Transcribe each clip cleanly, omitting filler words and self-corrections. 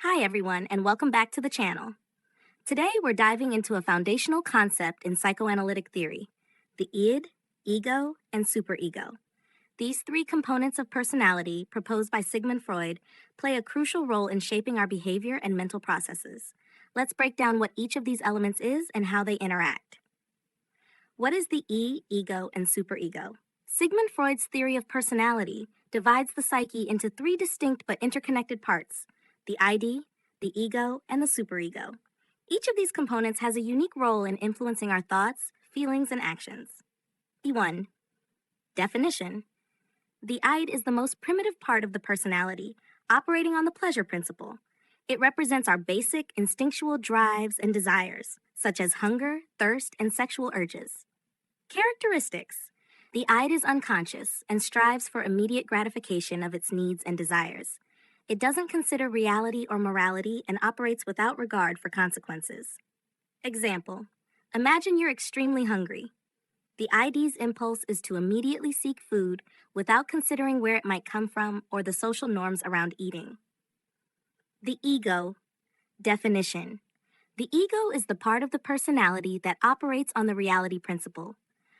Hi, everyone, and welcome back to the channel. Today, we're diving into a foundational concept in psychoanalytic theory, the id, ego, and superego. These three components of personality, proposed by Sigmund Freud, play a crucial role in shaping our behavior and mental processes. Let's break down what each of these elements is and how they interact. What is the ego, and superego? Sigmund Freud's theory of personality divides the psyche into three distinct but interconnected parts: the id, the ego, and the superego. Each of these components has a unique role in influencing our thoughts, feelings, and actions. E1. Definition. The id is the most primitive part of the personality, operating on the pleasure principle. It represents our basic instinctual drives and desires, such as hunger, thirst, and sexual urges. Characteristics. The id is unconscious and strives for immediate gratification of its needs and desires. It doesn't consider reality or morality and operates without regard for consequences. Example. Imagine you're extremely hungry. The id's impulse is to immediately seek food without considering where it might come from or the social norms around eating. The ego. Definition. The ego is the part of the personality that operates on the reality principle.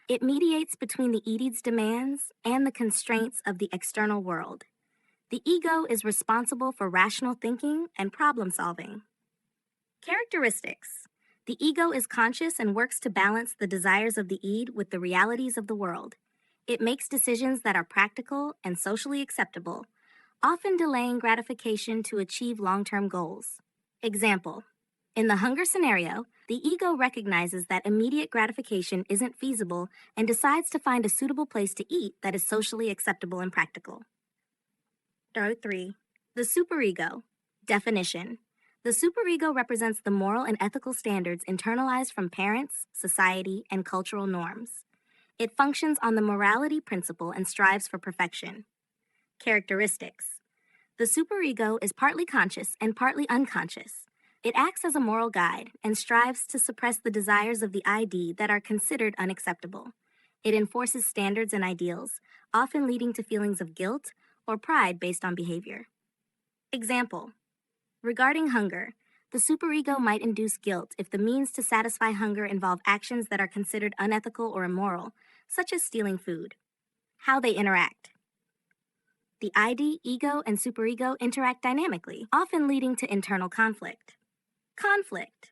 It mediates between the id's demands and the constraints of the external world. The ego is responsible for rational thinking and problem solving. Characteristics. The ego is conscious and works to balance the desires of the id with the realities of the world. It makes decisions that are practical and socially acceptable, often delaying gratification to achieve long-term goals. Example. In the hunger scenario, the ego recognizes that immediate gratification isn't feasible and decides to find a suitable place to eat that is socially acceptable and practical. 3. The superego. Definition. The superego represents the moral and ethical standards internalized from parents, society, and cultural norms. It functions on the morality principle and strives for perfection. Characteristics. The superego is partly conscious and partly unconscious. It acts as a moral guide and strives to suppress the desires of the id that are considered unacceptable. It enforces standards and ideals, often leading to feelings of guilt or pride based on behavior. Example. Regarding hunger, the superego might induce guilt if the means to satisfy hunger involve actions that are considered unethical or immoral, such as stealing food. How they interact. The id, ego, and superego interact dynamically, often leading to internal conflict. Conflict.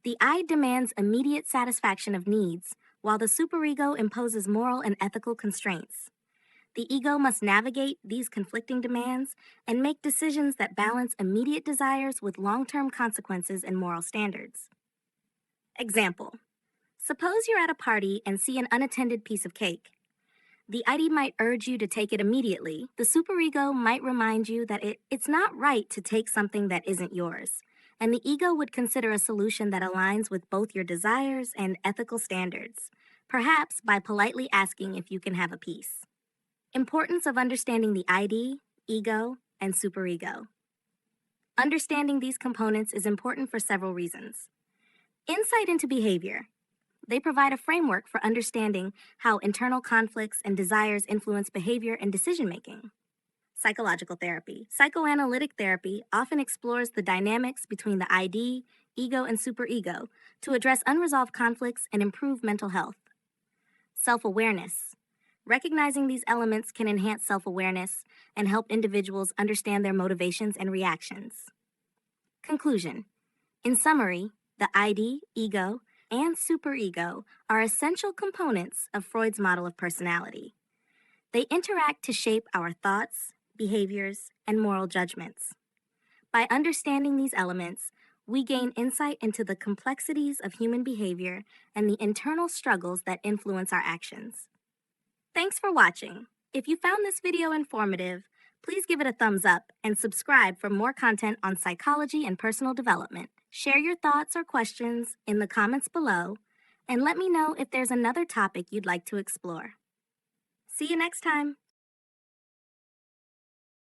The I demands immediate satisfaction of needs, while the superego imposes moral and ethical constraints. The ego must navigate these conflicting demands and make decisions that balance immediate desires with long-term consequences and moral standards. Example. Suppose you're at a party and see an unattended piece of cake. The id might urge you to take it immediately. The superego might remind you that it's not right to take something that isn't yours. And the ego would consider a solution that aligns with both your desires and ethical standards, perhaps by politely asking if you can have a piece. Importance of understanding the id, ego, and superego. Understanding these components is important for several reasons. Insight into behavior. They provide a framework for understanding how internal conflicts and desires influence behavior and decision-making. Psychological therapy. Psychoanalytic therapy often explores the dynamics between the id, ego, and superego to address unresolved conflicts and improve mental health. Self-awareness. Recognizing these elements can enhance self-awareness and help individuals understand their motivations and reactions. Conclusion. In summary, the id, ego, and superego are essential components of Freud's model of personality. They interact to shape our thoughts, behaviors, and moral judgments. By understanding these elements, we gain insight into the complexities of human behavior and the internal struggles that influence our actions. Thanks for watching. If you found this video informative, please give it a thumbs up and subscribe for more content on psychology and personal development. Share your thoughts or questions in the comments below, and let me know if there's another topic you'd like to explore. See you next time.